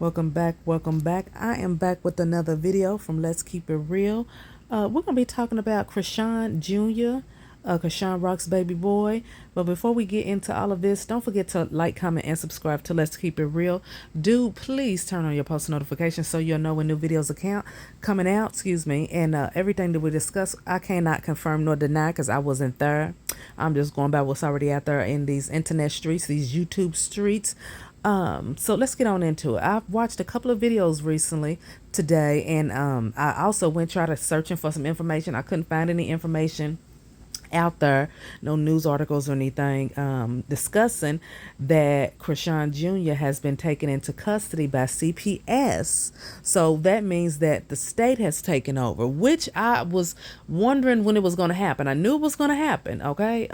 Welcome back. I am back with another video from Let's Keep It Real. We're going to be talking about Chrisean Jr., Chrisean Rock's baby boy. But before we get into all of this, don't forget to like, comment, and subscribe to Let's Keep It Real. Do please turn on your post notifications so you'll know when new videos are coming out, and everything that we discuss, I cannot confirm nor deny because I wasn't there. I'm just going by what's already out there in these internet streets, these YouTube streets. So let's get on into it. I've watched a couple of videos recently today, and I also went try to searching for some information. I couldn't find any information out there, no news articles or anything, discussing that Chrisean Jr. has been taken into custody by CPS. So that means that the state has taken over, which I was wondering when it was going to happen. I knew it was going to happen. Okay.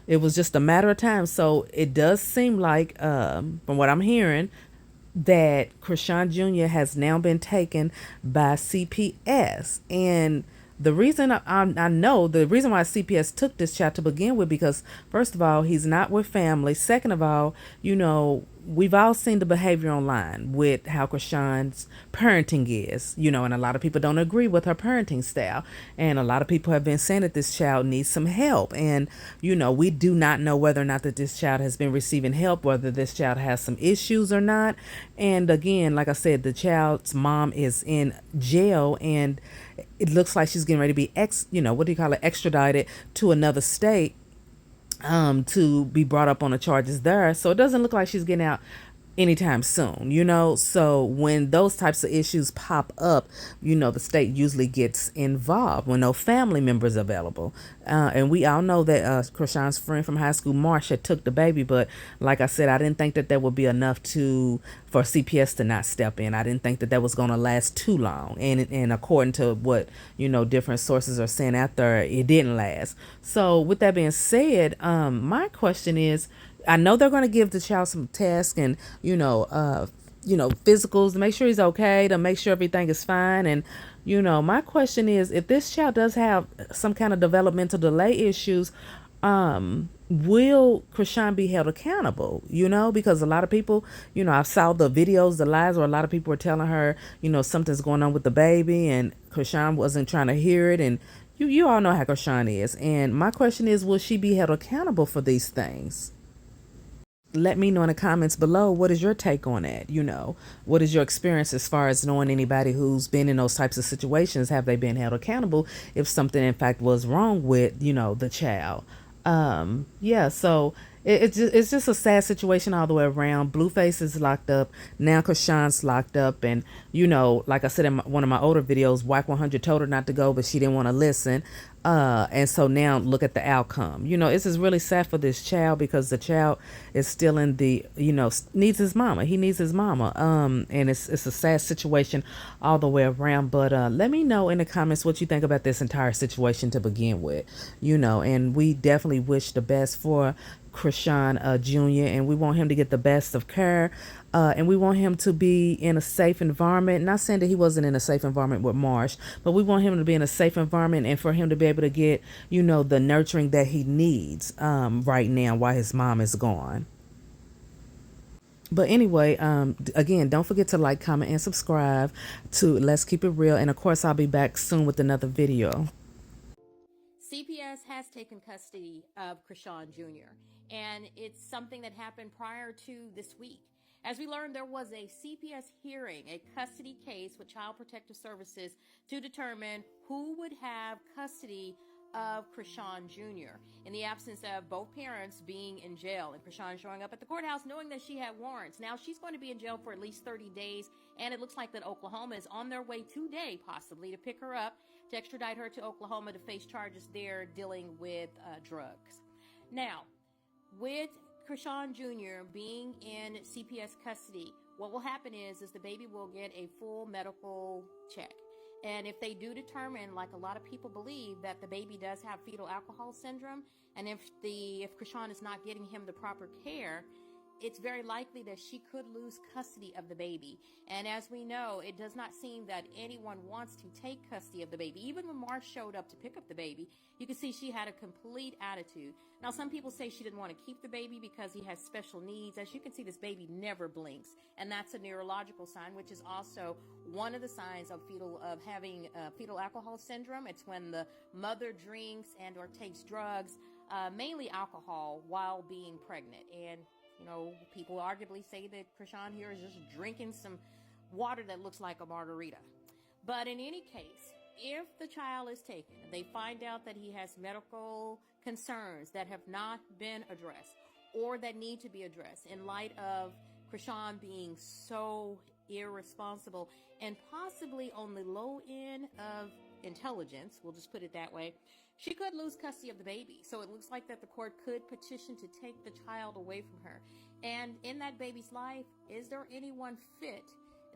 It was just a matter of time. So it does seem like, from what I'm hearing, that Chrisean Jr. has now been taken by CPS. And the reason I know the reason why CPS took this child to begin with, because first of all, he's not with family. Second of all, we've all seen the behavior online with how Chrisean's parenting is, and a lot of people don't agree with her parenting style. And a lot of people have been saying that this child needs some help. And, we do not know whether or not that this child has been receiving help, whether this child has some issues or not. And again, like I said, the child's mom is in jail, and it looks like she's getting ready to be extradited to another state, to be brought up on the charges there. So it doesn't look like she's getting out anytime soon, So when those types of issues pop up, the state usually gets involved when no family members available. And we all know that Chrisean's friend from high school, Marsha, took the baby. But like I said, I didn't think that would be enough for CPS to not step in. I didn't think that was going to last too long. And according to what, different sources are saying out there, it didn't last. So with that being said, my question is, I know they're going to give the child some tests and, physicals to make sure he's okay, to make sure everything is fine. And, my question is, if this child does have some kind of developmental delay issues, will Chrisean be held accountable? Because a lot of people, I saw the videos, the lies where a lot of people were telling her, something's going on with the baby, and Chrisean wasn't trying to hear it. And you all know how Chrisean is. And my question is, will she be held accountable for these things? Let me know in the comments below, what is your take on that? What is your experience as far as knowing anybody who's been in those types of situations? Have they been held accountable if something in fact was wrong with the child? Yeah, so it's just a sad situation all the way around. Blueface is locked up now. Chrisean's locked up, and like I said in one of my older videos, Whack 100 told her not to go, but she didn't want to listen. And so now look at the outcome. It's just really sad for this child, because the child is still in the, needs his mama. He needs his mama. And it's a sad situation all the way around. But let me know in the comments what you think about this entire situation to begin with. And we definitely wish the best for Chrisean Jr., and we want him to get the best of care, and we want him to be in a safe environment. Not saying that he wasn't in a safe environment with Marsh, but we want him to be in a safe environment, and for him to be able to get the nurturing that he needs right now while his mom is gone. But anyway, again, don't forget to like, comment, and subscribe to Let's Keep It Real, and of course I'll be back soon with another video. CPS has taken custody of Chrisean Jr., and it's something that happened prior to this week. As we learned, there was a CPS hearing, a custody case with Child Protective Services to determine who would have custody of Chrisean Jr. in the absence of both parents being in jail, and Chrisean showing up at the courthouse knowing that she had warrants. Now she's going to be in jail for at least 30 days, and it looks like that Oklahoma is on their way today possibly to pick her up, to extradite her to Oklahoma to face charges there dealing with drugs. Now, with Chrisean Jr. being in CPS custody, what will happen is the baby will get a full medical check. And if they do determine, like a lot of people believe, that the baby does have fetal alcohol syndrome, and if Chrisean is not getting him the proper care, it's very likely that she could lose custody of the baby. And as we know, it does not seem that anyone wants to take custody of the baby. Even when Marsh showed up to pick up the baby, you can see she had a complete attitude. Now, some people say she didn't want to keep the baby because he has special needs. As you can see, this baby never blinks, and that's a neurological sign, which is also one of the signs of having fetal alcohol syndrome. It's when the mother drinks and or takes drugs, mainly alcohol, while being pregnant. And people arguably say that Chrisean here is just drinking some water that looks like a margarita. But in any case, if the child is taken, they find out that he has medical concerns that have not been addressed or that need to be addressed in light of Chrisean being so irresponsible and possibly on the low end of intelligence, we'll just put it that way, she could lose custody of the baby. So it looks like that the court could petition to take the child away from her. And in that baby's life, is there anyone fit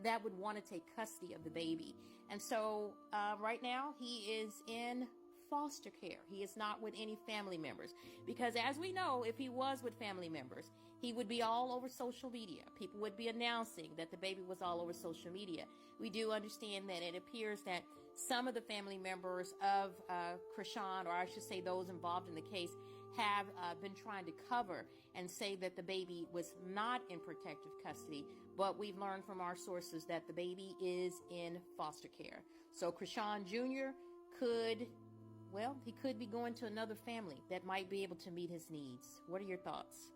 that would want to take custody of the baby? And so right now he is in foster care. He is not with any family members, because as we know, if he was with family members, he would be all over social media. People would be announcing that the baby was all over social media. We do understand that it appears that some of the family members of Chrisean, or I should say those involved in the case, have been trying to cover and say that the baby was not in protective custody. But we've learned from our sources that the baby is in foster care. So Chrisean Jr. he could be going to another family that might be able to meet his needs. What are your thoughts?